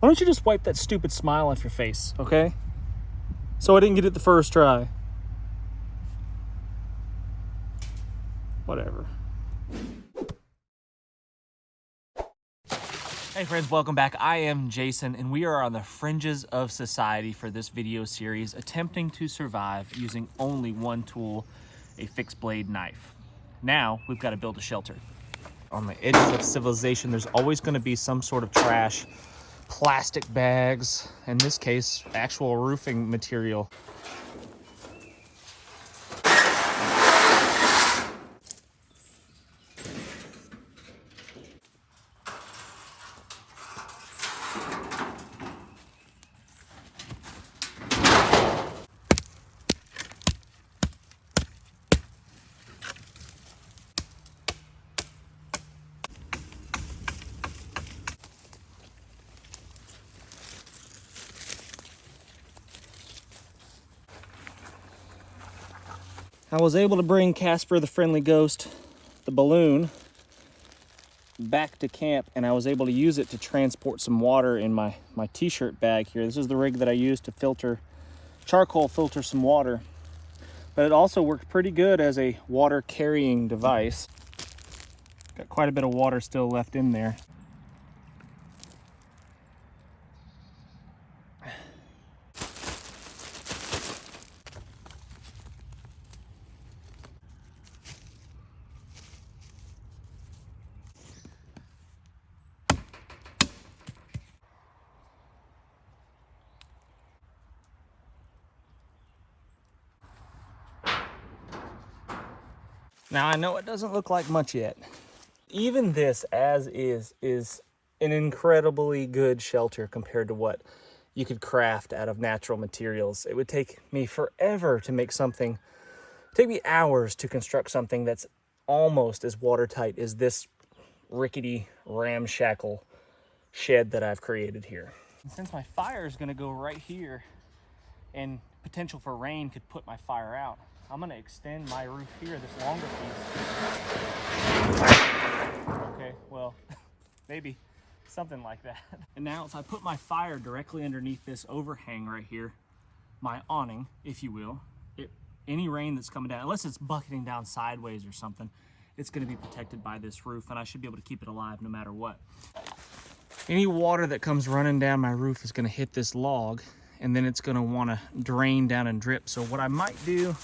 Why don't you just wipe that stupid smile off your face, okay? So I didn't get it the first try. Whatever. Hey friends, welcome back. I am Jason, and we are on the fringes of society for this video series, attempting to survive using only one tool, a fixed blade knife. Now, we've got to build a shelter. On the edges of civilization, there's always going to be some sort of trash, plastic bags, in this case, actual roofing material. I was able to bring Casper the Friendly Ghost, the balloon, back to camp, and I was able to use it to transport some water in my t-shirt bag here. This is the rig that I used to filter, charcoal filter some water. But it also worked pretty good as a water carrying device. Got quite a bit of water still left in there. Now I know it doesn't look like much yet. Even this as is an incredibly good shelter compared to what you could craft out of natural materials. It would take me forever to make something, take me hours to construct something that's almost as watertight as this rickety ramshackle shed that I've created here. And since my fire is gonna go right here and potential for rain could put my fire out, I'm gonna extend my roof here, this longer piece. Okay, well, maybe something like that. And now if I put my fire directly underneath this overhang right here, my awning, if you will, any rain that's coming down, unless it's bucketing down sideways or something, it's gonna be protected by this roof, and I should be able to keep it alive no matter what. Any water that comes running down my roof is gonna hit this log, and then it's gonna wanna drain down and drip. So what I might do,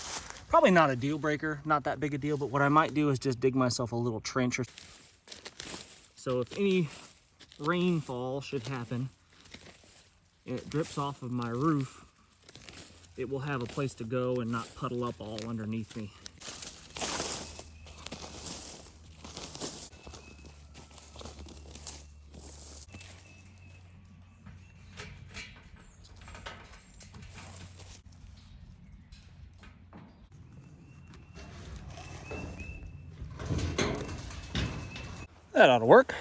probably not a deal breaker, not that big a deal, but what I might do is just dig myself a little trench. So if any rainfall should happen and it drips off of my roof, it will have a place to go and not puddle up all underneath me. That ought to work.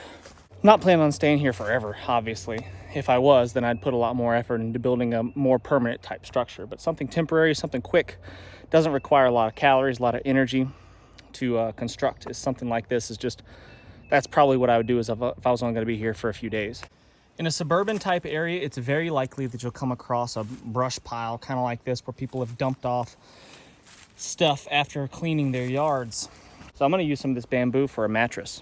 Not planning on staying here forever, obviously. If I was, then I'd put a lot more effort into building a more permanent type structure. But something temporary, something quick, doesn't require a lot of calories, a lot of energy to construct. Is something like this is just, that's probably what I would do is if I was only gonna be here for a few days. In a suburban type area, it's very likely that you'll come across a brush pile, kind of like this, where people have dumped off stuff after cleaning their yards. So I'm gonna use some of this bamboo for a mattress.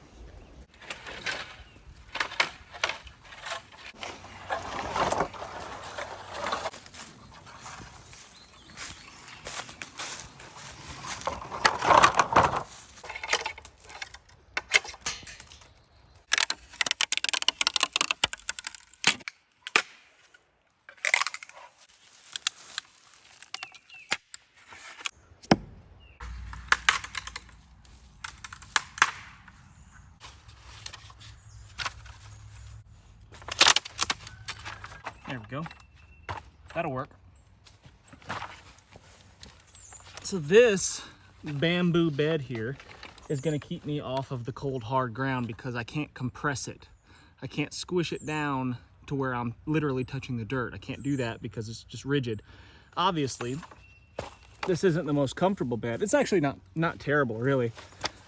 There we go. That'll work. So this bamboo bed here is going to keep me off of the cold hard ground because I can't compress it. I can't squish it down to where I'm literally touching the dirt. I can't do that because it's just rigid. Obviously, this isn't the most comfortable bed. It's actually not terrible, really.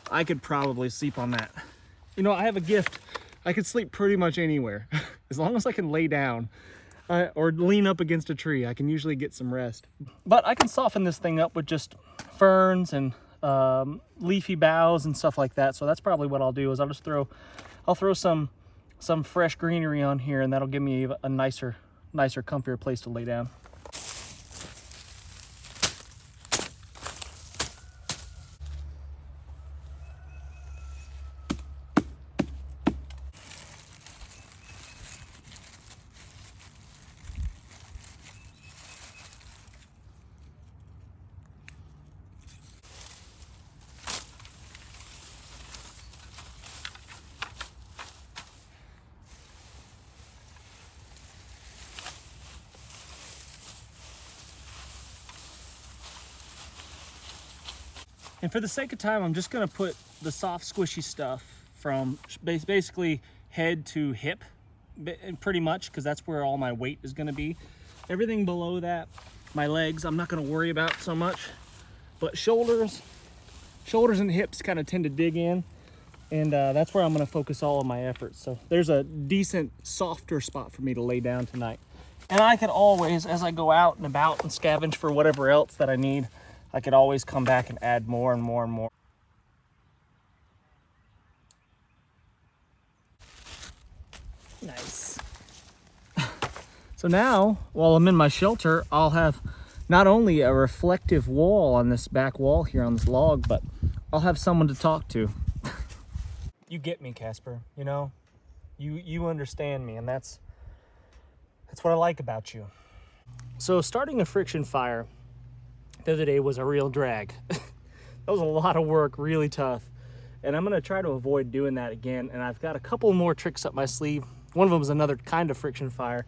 I could probably sleep on that. You know, I have a gift I could sleep pretty much anywhere. As long as I can lay down or lean up against a tree, I can usually get some rest. But I can soften this thing up with just ferns and leafy boughs and stuff like that. So that's probably what I'll do, is I'll throw some fresh greenery on here, and that'll give me a nicer, comfier place to lay down. And for the sake of time, I'm just gonna put the soft, squishy stuff from basically head to hip, pretty much, because that's where all my weight is gonna be. Everything below that, my legs, I'm not gonna worry about so much, but shoulders and hips kind of tend to dig in, and that's where I'm gonna focus all of my efforts. So there's a decent, softer spot for me to lay down tonight. And I can always, as I go out and about and scavenge for whatever else that I need, I could always come back and add more and more and more. Nice. So now, while I'm in my shelter, I'll have not only a reflective wall on this back wall here on this log, but I'll have someone to talk to. You get me, Casper, you know? You understand me, and that's what I like about you. So starting a friction fire the other day was a real drag. That was a lot of work, really tough. And I'm gonna try to avoid doing that again. And I've got a couple more tricks up my sleeve. One of them is another kind of friction fire,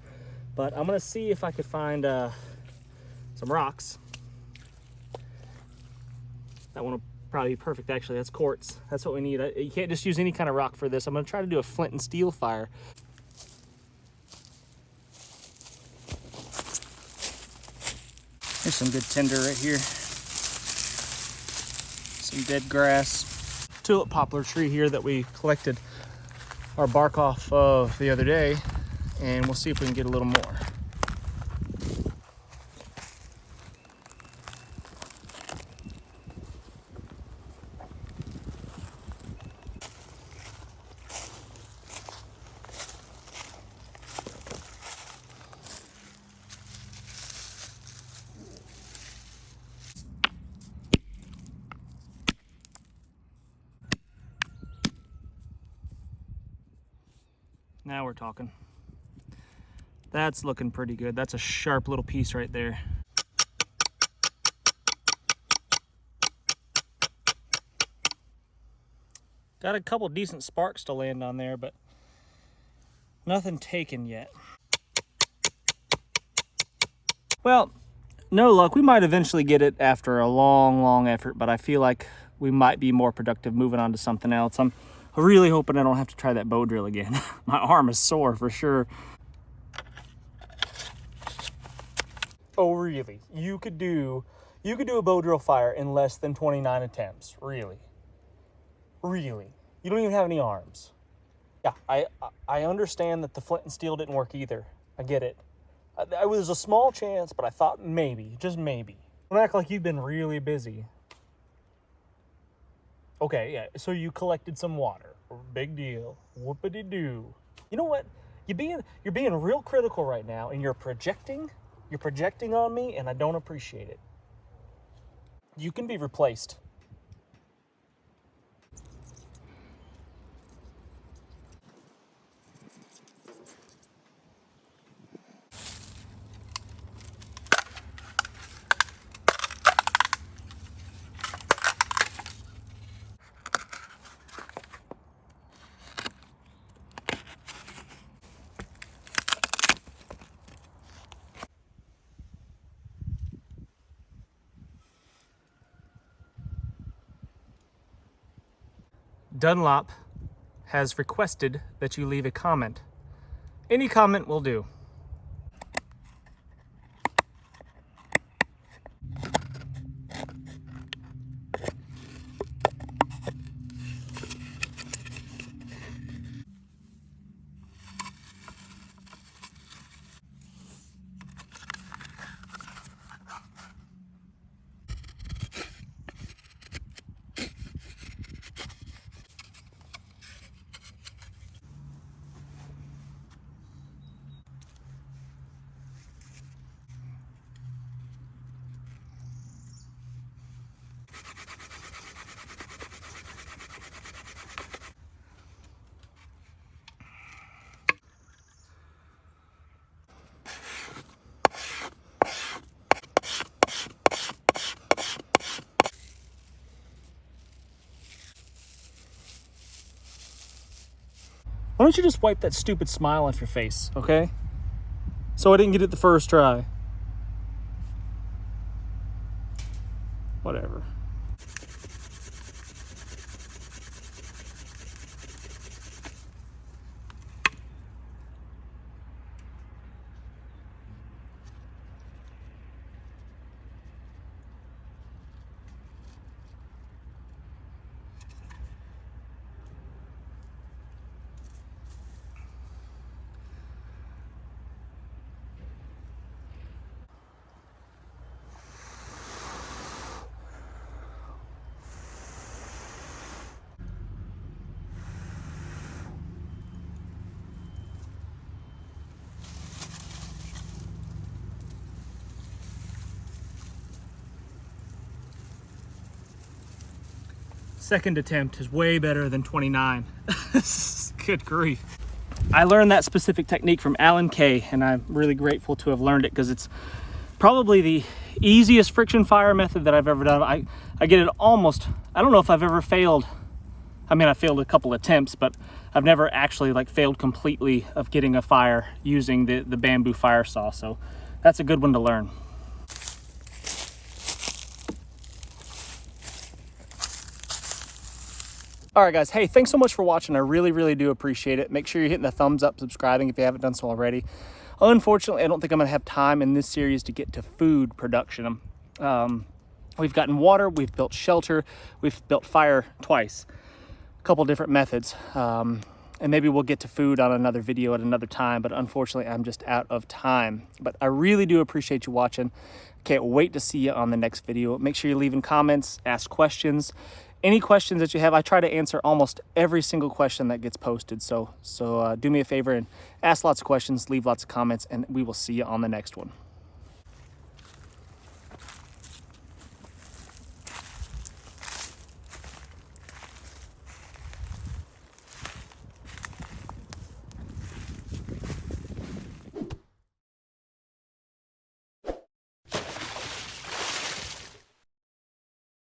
but I'm gonna see if I could find some rocks. That one will probably be perfect, actually. That's quartz. That's what we need. You can't just use any kind of rock for this. I'm gonna try to do a flint and steel fire. Here's some good tinder right here. Some dead grass. Tulip poplar tree here that we collected our bark off of the other day, and we'll see if we can get a little more. Now we're talking. That's looking pretty good. That's a sharp little piece right there. Got a couple decent sparks to land on there, but nothing taken yet. Well, no luck. We might eventually get it after a long effort, but I feel like we might be more productive moving on to something else. I'm really hoping I don't have to try that bow drill again. My arm is sore for sure. Oh, really? You could do a bow drill fire in less than 29 attempts. Really? Really? You don't even have any arms. Yeah, I understand that the flint and steel didn't work either. I get it. It was a small chance, but I thought maybe, just maybe. Don't act like you've been really busy. Okay, yeah, so you collected some water. Big deal. Whoopity-doo. You know what? You're being real critical right now, and you're projecting on me, and I don't appreciate it. You can be replaced. Dunlop has requested that you leave a comment. Any comment will do. Why don't you just wipe that stupid smile off your face, okay? So I didn't get it the first try. Whatever. Second attempt is way better than 29. Good grief. I learned that specific technique from Alan Kay, and I'm really grateful to have learned it because it's probably the easiest friction fire method that I've ever done. I get it almost, I don't know if I've ever failed. I mean, I failed a couple attempts, but I've never actually like failed completely of getting a fire using the bamboo fire saw. So that's a good one to learn. All right, guys. Hey, thanks so much for watching. I really, really do appreciate it. Make sure you're hitting the thumbs up, subscribing if you haven't done so already. Unfortunately, I don't think I'm gonna have time in this series to get to food production. We've gotten water, we've built shelter, we've built fire twice. A couple different methods. And maybe we'll get to food on another video at another time, but unfortunately, I'm just out of time. But I really do appreciate you watching. Can't wait to see you on the next video. Make sure you're leaving comments, ask questions. Any questions that you have, I try to answer almost every single question that gets posted. So do me a favor and ask lots of questions, leave lots of comments, and we will see you on the next one.